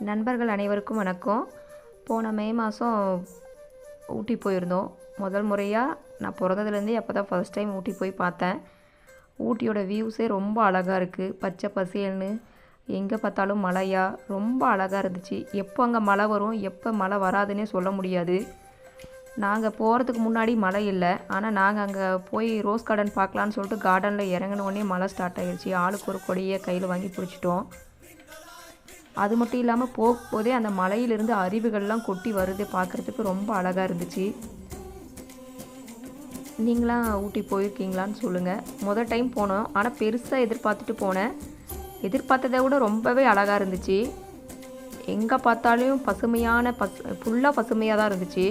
நண்பர்கள் அனைவருக்கும் வணக்கம். போன மே மாதம் ஊட்டி போயிருந்தோம். முதல் முறையாக நான் பிறந்ததுலேருந்தே அப்போ தான் ஃபர்ஸ்ட் டைம் ஊட்டி போய் பார்த்தேன். ஊட்டியோட வியூஸே ரொம்ப அழகாக இருக்குது. பச்சை பசேல்னு எங்கே பார்த்தாலும் மலையாக ரொம்ப அழகாக இருந்துச்சு. எப்போ அங்கே மழை வரும் எப்போ மழை வராதுன்னே சொல்ல முடியாது. நாங்கள் போகிறதுக்கு முன்னாடி மழை இல்லை. ஆனால் நாங்கள் அங்கே போய் ரோஸ் கார்டன் பார்க்கலான்னு சொல்லிட்டு கார்டனில் இறங்கினோடனே மழை ஸ்டார்ட் ஆகிடுச்சு. ஆளுக்கு ஒரு கொடியை கையில் வாங்கி பிடிச்சிட்டோம். அது மட்டும் இல்லாமல் போகும்போதே அந்த மலையிலிருந்து அருவிகள்லாம் கொட்டி வருது. பார்க்குறதுக்கு ரொம்ப அழகாக இருந்துச்சு. நீங்களாம் ஊட்டி போயிருக்கீங்களான்னு சொல்லுங்கள். முதல் டைம் போனோம், ஆனால் பெருசாக எதிர்பார்த்துட்டு போனேன். எதிர்பார்த்ததை விட ரொம்பவே அழகாக இருந்துச்சு. எங்கே பார்த்தாலும் பசுமையான ஃபுல்லாக பசுமையாக தான் இருந்துச்சு.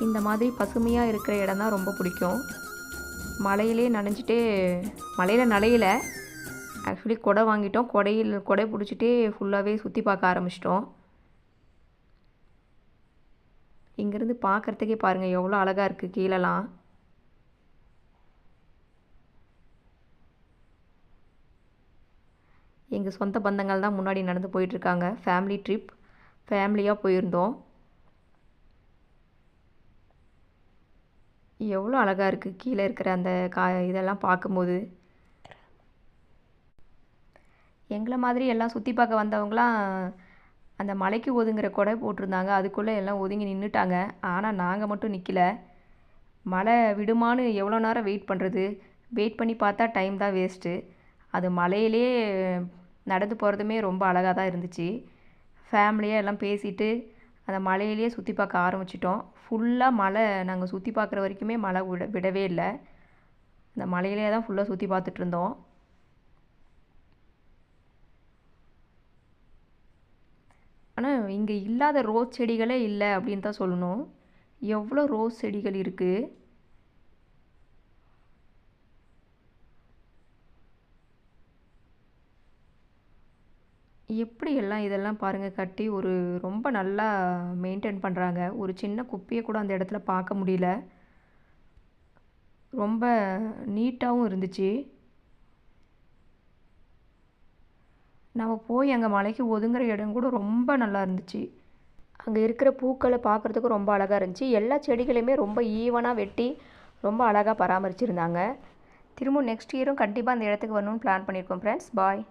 இந்த மாதிரி பசுமையாக இருக்கிற இடம் தான் ரொம்ப பிடிக்கும். மலையிலே நனைஞ்சிட்டே மலையில் நனையில ஆக்சுவலி கொடை வாங்கிட்டோம். கொடை பிடிச்சிட்டே ஃபுல்லாகவே சுற்றி பார்க்க ஆரம்பிச்சிட்டோம். இங்கேருந்து பார்க்குறதுக்கே பாருங்கள் எவ்வளோ அழகாக இருக்குது கீழெல்லாம். எங்கள் சொந்த பந்தங்கள் தான் முன்னாடி நடந்து போயிட்டுருக்காங்க. ஃபேமிலி ட்ரிப், ஃபேமிலியாக போயிருந்தோம். எவ்வளோ அழகாக இருக்குது கீழே இருக்கிற அந்த இதெல்லாம் பார்க்கும்போது. எங்களை மாதிரி எல்லாம் சுற்றி பார்க்க வந்தவங்களாம் அந்த மலைக்கு ஒதுங்குற கொடை போட்டிருந்தாங்க. அதுக்குள்ளே எல்லாம் ஒதுங்கி நின்றுட்டாங்க. ஆனால் நாங்கள் மட்டும் நிற்கல. மழை விடுமான்னு எவ்வளோ நேரம் வெயிட் பண்ணுறது? வெயிட் பண்ணி பார்த்தா டைம் தான் வேஸ்ட்டு. அது மலையிலே நடந்து போகிறதுமே ரொம்ப அழகாக தான் இருந்துச்சு. ஃபேமிலியாக எல்லாம் பேசிட்டு அந்த மலையிலேயே சுற்றி பார்க்க ஆரம்பிச்சிட்டோம். ஃபுல்லாக மலை, நாங்கள் சுற்றி பார்க்குற வரைக்குமே மழை விடவே இல்லை. அந்த மலையிலே தான் ஃபுல்லாக சுற்றி பார்த்துட்டு இருந்தோம். ஆனால் இங்கே இல்லாத ரோஸ் செடிகளே இல்லை அப்படின்னு தான் சொல்லணும். எவ்வளோ ரோஸ் செடிகள் இருக்குது. எப்படி எல்லாம் இதெல்லாம் பாருங்கள் கட்டி ஒரு ரொம்ப நல்லா மெயின்டைன் பண்ணுறாங்க. ஒரு சின்ன குப்பையை கூட அந்த இடத்துல பார்க்க முடியல. ரொம்ப நீட்டாகவும் இருந்துச்சு. நம்ம போய் அங்கே மலைக்கு ஒதுங்குற இடம் கூட ரொம்ப நல்லா இருந்துச்சு. அங்கே இருக்கிற பூக்களை பார்க்குறதுக்கு ரொம்ப அழகாக இருந்துச்சு. எல்லா செடிகளையுமே ரொம்ப ஈவனாக வெட்டி ரொம்ப அழகாக பராமரிச்சிருந்தாங்க. திரும்ப நெக்ஸ்ட் இயரும் கண்டிப்பாக அந்த இடத்துக்கு வரணும்னு பிளான் பண்ணியிருக்கோம் ஃப்ரெண்ட்ஸ். பாய்.